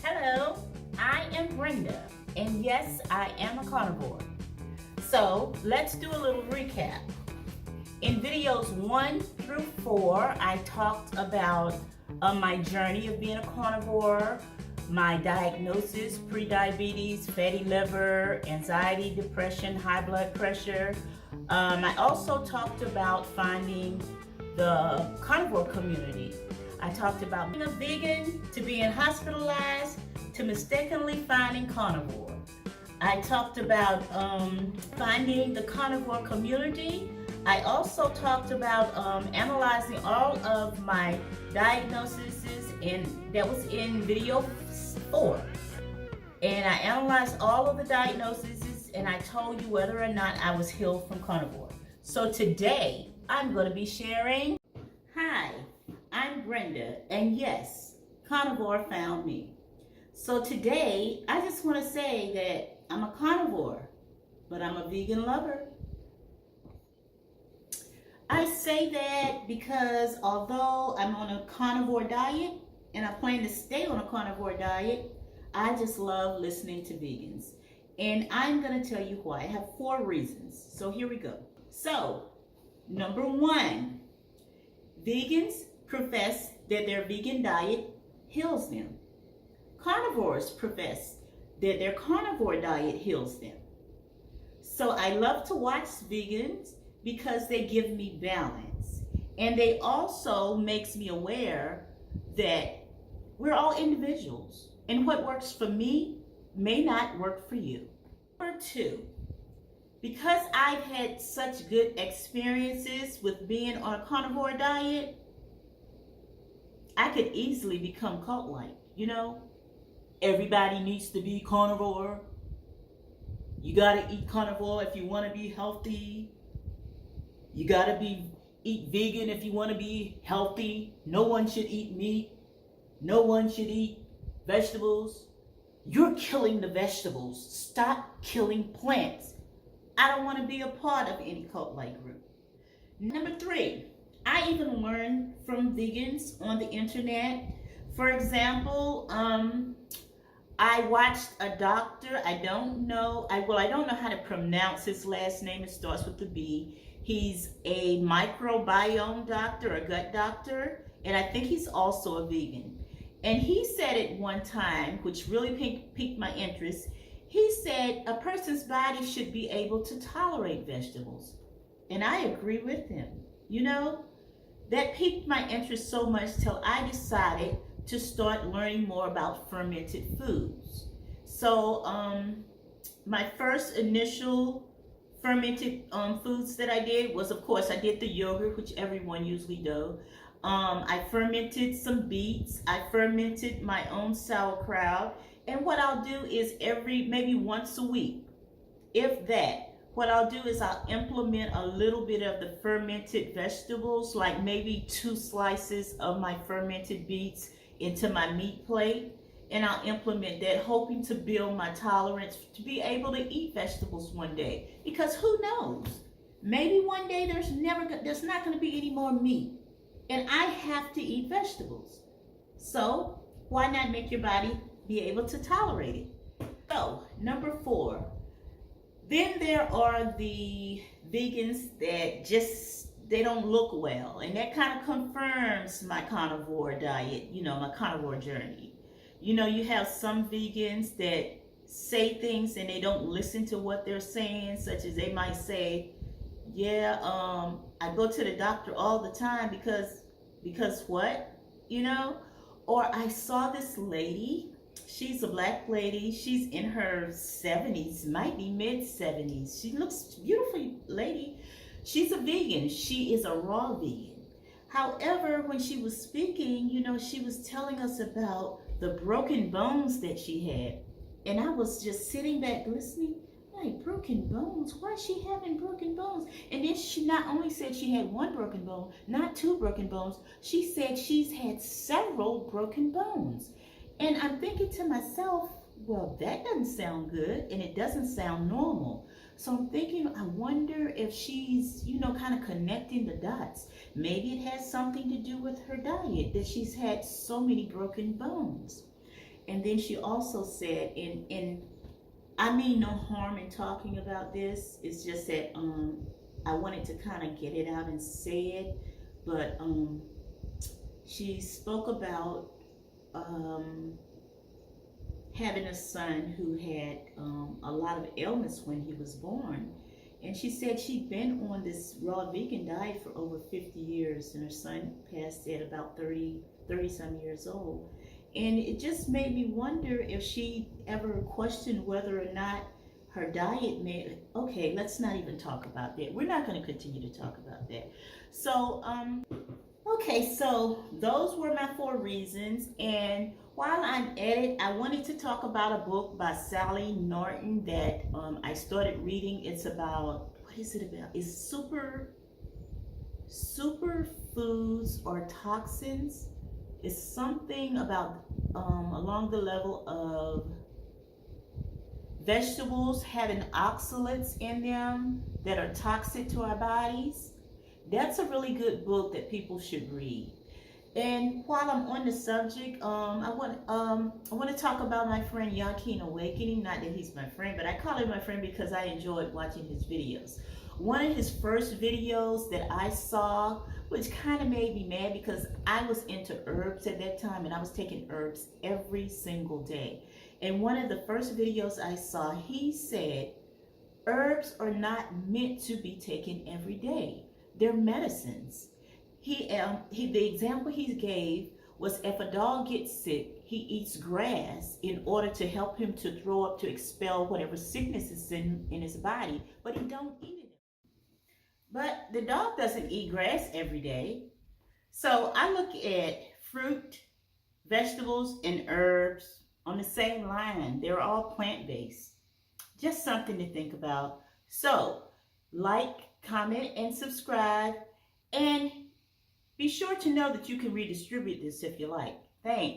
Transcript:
Hello, I am Brenda, and yes, I am a carnivore. So let's do a little recap. In videos 1 through 4, I talked about my journey of being a carnivore, my diagnosis, prediabetes, fatty liver, anxiety, depression, high blood pressure. I also talked about finding the carnivore community. I talked about being a vegan, to being hospitalized, to mistakenly finding carnivore. I talked about finding the carnivore community. I also talked about analyzing all of my diagnoses, and that was in video 4. And I analyzed all of the diagnoses, and I told you whether or not I was healed from carnivore. So today, I'm going to be sharing. Hi, I'm Brenda, and yes, Carnivore found me. So today, I just want to say that I'm a carnivore, but I'm a vegan lover. I say that because although I'm on a carnivore diet, and I plan to stay on a carnivore diet, I just love listening to vegans. And I'm going to tell you why. I have 4 reasons. So here we go. So, number 1, vegans profess that their vegan diet heals them. Carnivores profess that their carnivore diet heals them. So I love to watch vegans because they give me balance. And they also makes me aware that we're all individuals. And what works for me may not work for you. Number 2, because I've had such good experiences with being on a carnivore diet, I could easily become cult-like, Everybody needs to be carnivore. You gotta eat carnivore if you wanna be healthy. You gotta eat vegan if you wanna be healthy. No one should eat meat. No one should eat vegetables. You're killing the vegetables. Stop killing plants. I don't want to be a part of any cult-like group. Number 3, I even learned from vegans on the internet. For example, I watched a doctor. I don't know how to pronounce his last name. It starts with a B. He's a microbiome doctor, a gut doctor, and I think he's also a vegan. And he said it one time, which really piqued my interest. He said a person's body should be able to tolerate vegetables. And I agree with him. That piqued my interest so much till I decided to start learning more about fermented foods. So my first initial fermented foods that I did was, of course, I did the yogurt, which everyone usually does. I fermented some beets. I fermented my own sauerkraut. And what I'll do is maybe once a week, if that, what I'll do is I'll implement a little bit of the fermented vegetables, like maybe 2 slices of my fermented beets into my meat plate. And I'll implement that, hoping to build my tolerance to be able to eat vegetables one day. Because who knows? Maybe one day there's not going to be any more meat. And I have to eat vegetables. So why not make your body be able to tolerate it? So, number 4. Then there are the vegans that they don't look well. And that kind of confirms my carnivore diet, my carnivore journey. You have some vegans that say things and they don't listen to what they're saying, such as they might say, I go to the doctor all the time because what? Or I saw this lady, she's a black lady, she's in her 70s, might be mid-70s. She looks beautiful lady. She's a vegan. She is a raw vegan. However, when she was speaking, she was telling us about the broken bones that she had. And I was just sitting back listening. Like, broken bones? Why is she having broken bones? And then she not only said she had 1 broken bone, not 2 broken bones, she said she's had several broken bones. And I'm thinking to myself, well, that doesn't sound good, and it doesn't sound normal. So I'm thinking, I wonder if she's, kind of connecting the dots. Maybe it has something to do with her diet, that she's had so many broken bones. And And then she also said, and I mean no harm in talking about this. It's just that I wanted to kind of get it out and say it. But she spoke about having a son who had a lot of ailments when he was born. And she said she'd been on this raw vegan diet for over 50 years, and her son passed at about 30 some years old. And it just made me wonder if she ever questioned whether or not her diet made, okay, let's not even talk about that. We're not going to continue to talk about that. So, okay, so those were my 4 reasons. And while I'm at it, I wanted to talk about a book by Sally Norton that I started reading. It's about, what is it about? It's superfoods or toxins. It's something about along the level of vegetables having oxalates in them that are toxic to our bodies. That's a really good book that people should read. And while I'm on the subject, I want to talk about my friend Yakin Awakening. Not that he's my friend, but I call him my friend because I enjoyed watching his videos. One of his first videos that I saw, which kind of made me mad because I was into herbs at that time and I was taking herbs every single day. And one of the first videos I saw, he said, herbs are not meant to be taken every day. They're medicines. The example he gave was if a dog gets sick, he eats grass in order to help him to throw up, to expel whatever sickness is in his body, but he don't eat it. But the dog doesn't eat grass every day. So I look at fruit, vegetables, and herbs on the same line. They're all plant-based. Just something to think about. So, like, comment, and subscribe. And be sure to know that you can redistribute this if you like. Thanks.